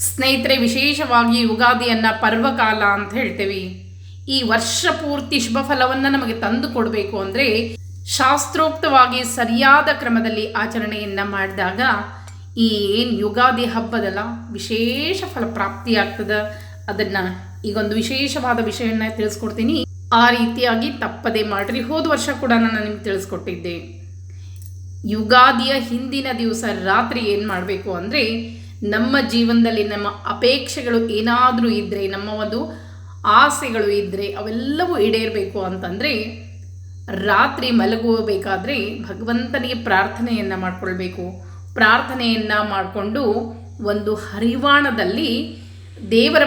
ಸ್ನೇಹಿತರೆ, ವಿಶೇಷವಾಗಿ ಯುಗಾದಿಯನ್ನು ಪರ್ವಕಾಲ ಅಂತ ಹೇಳ್ತೇವೆ. ಈ ವರ್ಷ ಪೂರ್ತಿ ಶುಭ ಫಲವನ್ನು ನಮಗೆ ತಂದು ಕೊಡಬೇಕು ಅಂದರೆ ಶಾಸ್ತ್ರೋಕ್ತವಾಗಿ ಸರಿಯಾದ ಕ್ರಮದಲ್ಲಿ ಆಚರಣೆಯನ್ನು ಮಾಡಿದಾಗ ಈ ಏನು ಯುಗಾದಿ ಹಬ್ಬದಲ್ಲ ವಿಶೇಷ ಫಲ ಪ್ರಾಪ್ತಿಯಾಗ್ತದೆ. ಅದನ್ನು ಈಗೊಂದು ವಿಶೇಷವಾದ ವಿಷಯವನ್ನು ತಿಳಿಸ್ಕೊಡ್ತೀನಿ. ಆ ರೀತಿಯಾಗಿ ತಪ್ಪದೇ ಮಾಡಿರಿ. ಹೋದ ವರ್ಷ ಕೂಡ ನಾನು ನಿಮ್ಗೆ ತಿಳಿಸ್ಕೊಟ್ಟಿದ್ದೆ. ಯುಗಾದಿಯ ಹಿಂದಿನ ದಿವಸ ರಾತ್ರಿ ಏನು ಮಾಡಬೇಕು ಅಂದರೆ, ನಮ್ಮ ಜೀವನದಲ್ಲಿ ನಮ್ಮ ಅಪೇಕ್ಷೆಗಳು ಏನಾದರೂ ಇದ್ದರೆ, ನಮ್ಮ ಒಂದು ಆಸೆಗಳು ಇದ್ದರೆ ಅವೆಲ್ಲವೂ ಈಡೇರಬೇಕು ಅಂತಂದರೆ ರಾತ್ರಿ ಮಲಗಬೇಕಾದ್ರೆ ಭಗವಂತನಿಗೆ ಪ್ರಾರ್ಥನೆಯನ್ನು ಮಾಡಿಕೊಳ್ಬೇಕು. ಪ್ರಾರ್ಥನೆಯನ್ನು ಮಾಡಿಕೊಂಡು ಒಂದು ಹರಿವಾಣದಲ್ಲಿ ದೇವರ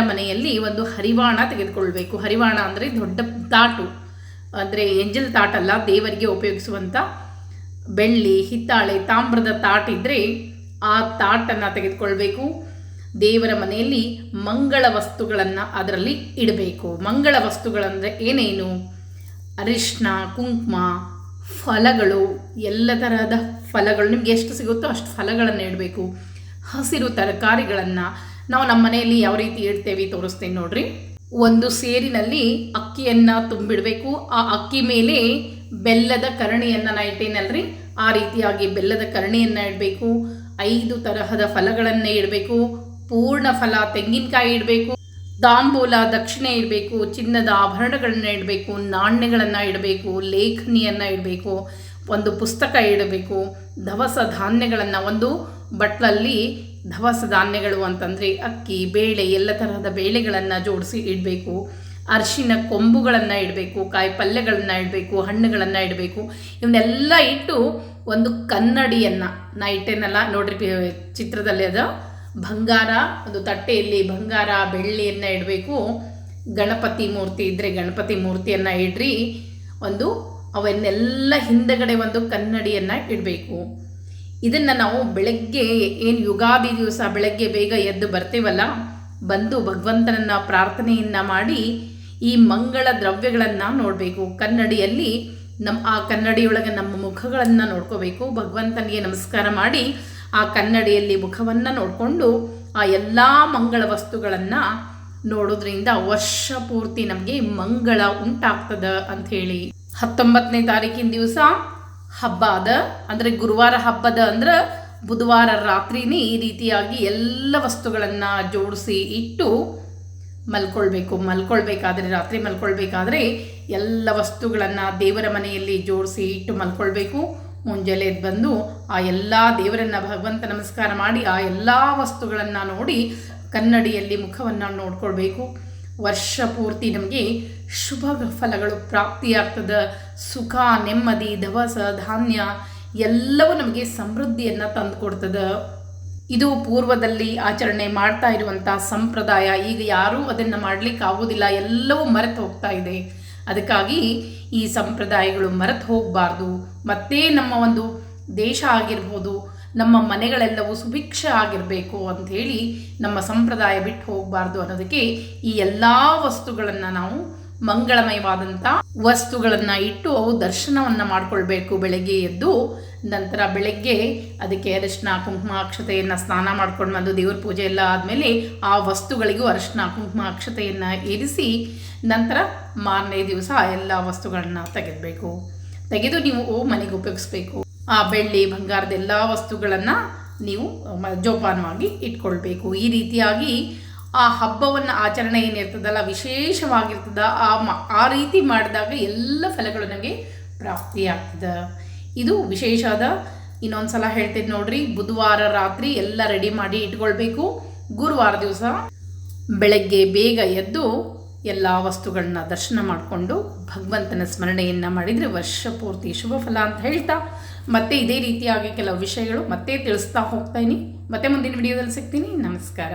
ಮನೆಯಲ್ಲಿ ಒಂದು ಹರಿವಾಣ ತೆಗೆದುಕೊಳ್ಬೇಕು. ಹರಿವಾಣ ಅಂದರೆ ದೊಡ್ಡ ತಾಟು, ಅಂದರೆ ಎಂಜಲ್ ತಾಟಲ್ಲ, ದೇವರಿಗೆ ಉಪಯೋಗಿಸುವಂಥ ಬೆಳ್ಳಿ, ಹಿತ್ತಾಳೆ, ತಾಮ್ರದ ತಾಟಿದ್ರೆ ಆ ತಾಟನ್ನು ತೆಗೆದುಕೊಳ್ಬೇಕು. ದೇವರ ಮನೆಯಲ್ಲಿ ಮಂಗಳ ವಸ್ತುಗಳನ್ನು ಅದರಲ್ಲಿ ಇಡಬೇಕು. ಮಂಗಳ ವಸ್ತುಗಳಂದರೆ ಏನೇನು? ಅರಿಶಿನ, ಕುಂಕುಮ, ಫಲಗಳು, ಎಲ್ಲ ತರಹದ ಫಲಗಳು, ನಿಮ್ಗೆ ಎಷ್ಟು ಸಿಗುತ್ತೋ ಅಷ್ಟು ಫಲಗಳನ್ನು ಇಡಬೇಕು. ಹಸಿರು ತರಕಾರಿಗಳನ್ನು ನಾವು ನಮ್ಮ ಮನೆಯಲ್ಲಿ ಯಾವ ರೀತಿ ಇಡ್ತೇವೆ ತೋರಿಸ್ತೇನೆ ನೋಡ್ರಿ. ಒಂದು ಸೇರಿನಲ್ಲಿ ಅಕ್ಕಿಯನ್ನು ತುಂಬಿಡಬೇಕು. ಆ ಅಕ್ಕಿ ಮೇಲೆ ಬೆಲ್ಲದ ಕರಣಿಯನ್ನು ನಾ ಇಟ್ಟೇನಲ್ರಿ, ಆ ರೀತಿಯಾಗಿ ಬೆಲ್ಲದ ಕರಣಿಯನ್ನು ಇಡಬೇಕು. 5 ತರಹದ ಫಲಗಳನ್ನೇ ಇಡಬೇಕು. ಪೂರ್ಣ ಫಲ ತೆಂಗಿನಕಾಯಿ ಇಡಬೇಕು. ತಾಂಬೂಲ ದಕ್ಷಿಣೆ ಇಡಬೇಕು. ಚಿನ್ನದ ಆಭರಣಗಳನ್ನ ಇಡಬೇಕು. ನಾಣ್ಯಗಳನ್ನು ಇಡಬೇಕು. ಲೇಖನಿಯನ್ನು ಇಡಬೇಕು. ಒಂದು ಪುಸ್ತಕ ಇಡಬೇಕು. ದವಸ ಧಾನ್ಯಗಳನ್ನು ಒಂದು ಬಟ್ಲಲ್ಲಿ, ದವಸ ಧಾನ್ಯಗಳು ಅಂತಂದರೆ ಅಕ್ಕಿ, ಬೇಳೆ, ಎಲ್ಲ ತರಹದ ಬೇಳೆಗಳನ್ನು ಜೋಡಿಸಿ ಇಡಬೇಕು. ಅರಿಶಿನ ಕೊಂಬುಗಳನ್ನು ಇಡಬೇಕು. ಕಾಯಿ ಪಲ್ಯಗಳನ್ನು ಇಡಬೇಕು. ಹಣ್ಣುಗಳನ್ನು ಇಡಬೇಕು. ಇವನ್ನೆಲ್ಲ ಇಟ್ಟು ಒಂದು ಕನ್ನಡಿಯನ್ನು ನಾ ಇಟ್ಟೇನಲ್ಲ ನೋಡ್ರಿ ಚಿತ್ರದಲ್ಲಿ, ಅದು ಬಂಗಾರ, ಒಂದು ತಟ್ಟೆಯಲ್ಲಿ ಬಂಗಾರ ಬೆಳ್ಳಿಯನ್ನು ಇಡಬೇಕು. ಗಣಪತಿ ಮೂರ್ತಿ ಇದ್ದರೆ ಗಣಪತಿ ಮೂರ್ತಿಯನ್ನು ಇಡ್ರಿ. ಅವನ್ನೆಲ್ಲ ಹಿಂದಗಡೆ ಒಂದು ಕನ್ನಡಿಯನ್ನು ಇಡಬೇಕು. ಇದನ್ನು ನಾವು ಬೆಳಗ್ಗೆ ಏನು ಯುಗಾದಿ ದಿವಸ ಬೆಳಗ್ಗೆ ಬೇಗ ಎದ್ದು ಬರ್ತೀವಲ್ಲ, ಬಂದು ಭಗವಂತನನ್ನು ಪ್ರಾರ್ಥನೆಯನ್ನು ಮಾಡಿ ಈ ಮಂಗಳ ದ್ರವ್ಯಗಳನ್ನು ನೋಡಬೇಕು. ಕನ್ನಡಿಯಲ್ಲಿ ಆ ಕನ್ನಡಿಯೊಳಗೆ ನಮ್ಮ ಮುಖಗಳನ್ನು ನೋಡ್ಕೋಬೇಕು. ಭಗವಂತನಿಗೆ ನಮಸ್ಕಾರ ಮಾಡಿ ಆ ಕನ್ನಡಿಯಲ್ಲಿ ಮುಖವನ್ನು ನೋಡಿಕೊಂಡು ಆ ಎಲ್ಲ ಮಂಗಳ ವಸ್ತುಗಳನ್ನು ನೋಡೋದ್ರಿಂದ ವರ್ಷ ಪೂರ್ತಿ ನಮಗೆ ಮಂಗಳ ಉಂಟಾಗ್ತದೆ ಅಂಥೇಳಿ. 19ನೇ ತಾರೀಕಿನ ದಿವಸ ಹಬ್ಬ ಅದ, ಅಂದರೆ ಗುರುವಾರ ಹಬ್ಬದ ಅಂದ್ರೆ ಬುಧವಾರ ರಾತ್ರಿನೇ ಈ ರೀತಿಯಾಗಿ ಎಲ್ಲ ವಸ್ತುಗಳನ್ನು ಜೋಡಿಸಿ ಇಟ್ಟು ಮಲ್ಕೊಳ್ಬೇಕಾದ್ರೆ ರಾತ್ರಿ ಮಲ್ಕೊಳ್ಬೇಕಾದ್ರೆ ಎಲ್ಲ ವಸ್ತುಗಳನ್ನು ದೇವರ ಮನೆಯಲ್ಲಿ ಜೋಡಿಸಿ ಇಟ್ಟು ಮಲ್ಕೊಳ್ಬೇಕು. ಮುಂಜಾನೆ ಬಂದು ಆ ಎಲ್ಲ ದೇವರನ್ನು ಭಗವಂತ ನಮಸ್ಕಾರ ಮಾಡಿ ಆ ಎಲ್ಲ ವಸ್ತುಗಳನ್ನು ನೋಡಿ ಕನ್ನಡಿಯಲ್ಲಿ ಮುಖವನ್ನು ನೋಡ್ಕೊಳ್ಬೇಕು. ವರ್ಷ ಪೂರ್ತಿ ನಮಗೆ ಶುಭ ಫಲಗಳು ಪ್ರಾಪ್ತಿಯಾಗ್ತದೆ. ಸುಖ, ನೆಮ್ಮದಿ, ದವಸ ಧಾನ್ಯ ಎಲ್ಲವೂ ನಮಗೆ ಸಮೃದ್ಧಿಯನ್ನು ತಂದುಕೊಡ್ತದೆ. ಇದು ಪೂರ್ವದಲ್ಲಿ ಆಚರಣೆ ಮಾಡ್ತಾ ಇರುವಂಥ ಸಂಪ್ರದಾಯ. ಈಗ ಯಾರೂ ಅದನ್ನು ಮಾಡಲಿಕ್ಕೆ ಆಗೋದಿಲ್ಲ, ಎಲ್ಲವೂ ಮರೆತು ಹೋಗ್ತಾ ಇದೆ. ಅದಕ್ಕಾಗಿ ಈ ಸಂಪ್ರದಾಯಗಳು ಮರೆತು ಹೋಗಬಾರ್ದು. ಮತ್ತೆ ನಮ್ಮ ಒಂದು ದೇಶ ಆಗಿರ್ಬೋದು, ನಮ್ಮ ಮನೆಗಳೆಲ್ಲವೂ ಸುಭಿಕ್ಷ ಆಗಿರಬೇಕು ಅಂಥೇಳಿ ನಮ್ಮ ಸಂಪ್ರದಾಯ ಬಿಟ್ಟು ಹೋಗಬಾರ್ದು ಅನ್ನೋದಕ್ಕೆ ಈ ಎಲ್ಲ ವಸ್ತುಗಳನ್ನು ನಾವು ಮಂಗಳಮಯವಾದಂಥ ವಸ್ತುಗಳನ್ನು ಇಟ್ಟು ಅವು ದರ್ಶನವನ್ನು ಮಾಡಿಕೊಳ್ಬೇಕು ಬೆಳಗ್ಗೆ ಎದ್ದು. ನಂತರ ಬೆಳಗ್ಗೆ ಅದಕ್ಕೆ ಅರಿಶಿನ, ಕುಂಕುಮ, ಅಕ್ಷತೆಯನ್ನು ಸ್ನಾನ ಮಾಡ್ಕೊಂಡು ಬಂದು ದೇವ್ರ ಪೂಜೆ ಎಲ್ಲ ಆದಮೇಲೆ ಆ ವಸ್ತುಗಳಿಗೂ ಅರಿಶಿನ, ಕುಂಕುಮ, ಅಕ್ಷತೆಯನ್ನು ಏರಿಸಿ ನಂತರ ಮಾರನೇ ದಿವಸ ಎಲ್ಲ ವಸ್ತುಗಳನ್ನ ತೆಗೆದು ನೀವು ಮನೆಗೆ ಉಪಯೋಗಿಸ್ಬೇಕು. ಆ ಬೆಳ್ಳಿ, ಬಂಗಾರದ ಎಲ್ಲ ವಸ್ತುಗಳನ್ನು ನೀವು ಜೋಪಾನವಾಗಿ ಇಟ್ಕೊಳ್ಬೇಕು. ಈ ರೀತಿಯಾಗಿ ಆ ಹಬ್ಬವನ್ನು ಆಚರಣೆ ಏನಿರ್ತದಲ್ಲ ವಿಶೇಷವಾಗಿರ್ತದೆ. ಆ ರೀತಿ ಮಾಡಿದಾಗ ಎಲ್ಲ ಫಲಗಳು ನಮಗೆ ಪ್ರಾಪ್ತಿಯಾಗ್ತದೆ. ಇದು ವಿಶೇಷದ. ಇನ್ನೊಂದು ಸಲ ಹೇಳ್ತೀನಿ ನೋಡ್ರಿ. ಬುಧವಾರ ರಾತ್ರಿ ಎಲ್ಲ ರೆಡಿ ಮಾಡಿ ಇಟ್ಕೊಳ್ಬೇಕು. ಗುರುವಾರ ದಿವಸ ಬೆಳಗ್ಗೆ ಬೇಗ ಎದ್ದು ಎಲ್ಲ ವಸ್ತುಗಳನ್ನ ದರ್ಶನ ಮಾಡಿಕೊಂಡು ಭಗವಂತನ ಸ್ಮರಣೆಯನ್ನು ಮಾಡಿದರೆ ವರ್ಷ ಪೂರ್ತಿ ಶುಭ ಫಲ ಅಂತ ಹೇಳ್ತಾ ಮತ್ತೆ ಇದೇ ರೀತಿಯಾಗಿ ಕೆಲವು ವಿಷಯಗಳು ಮತ್ತೆ ತಿಳಿಸ್ತಾ ಹೋಗ್ತಾಯಿನಿ. ಮತ್ತೆ ಮುಂದಿನ ವಿಡಿಯೋದಲ್ಲಿ ಸಿಗ್ತೀನಿ. ನಮಸ್ಕಾರ.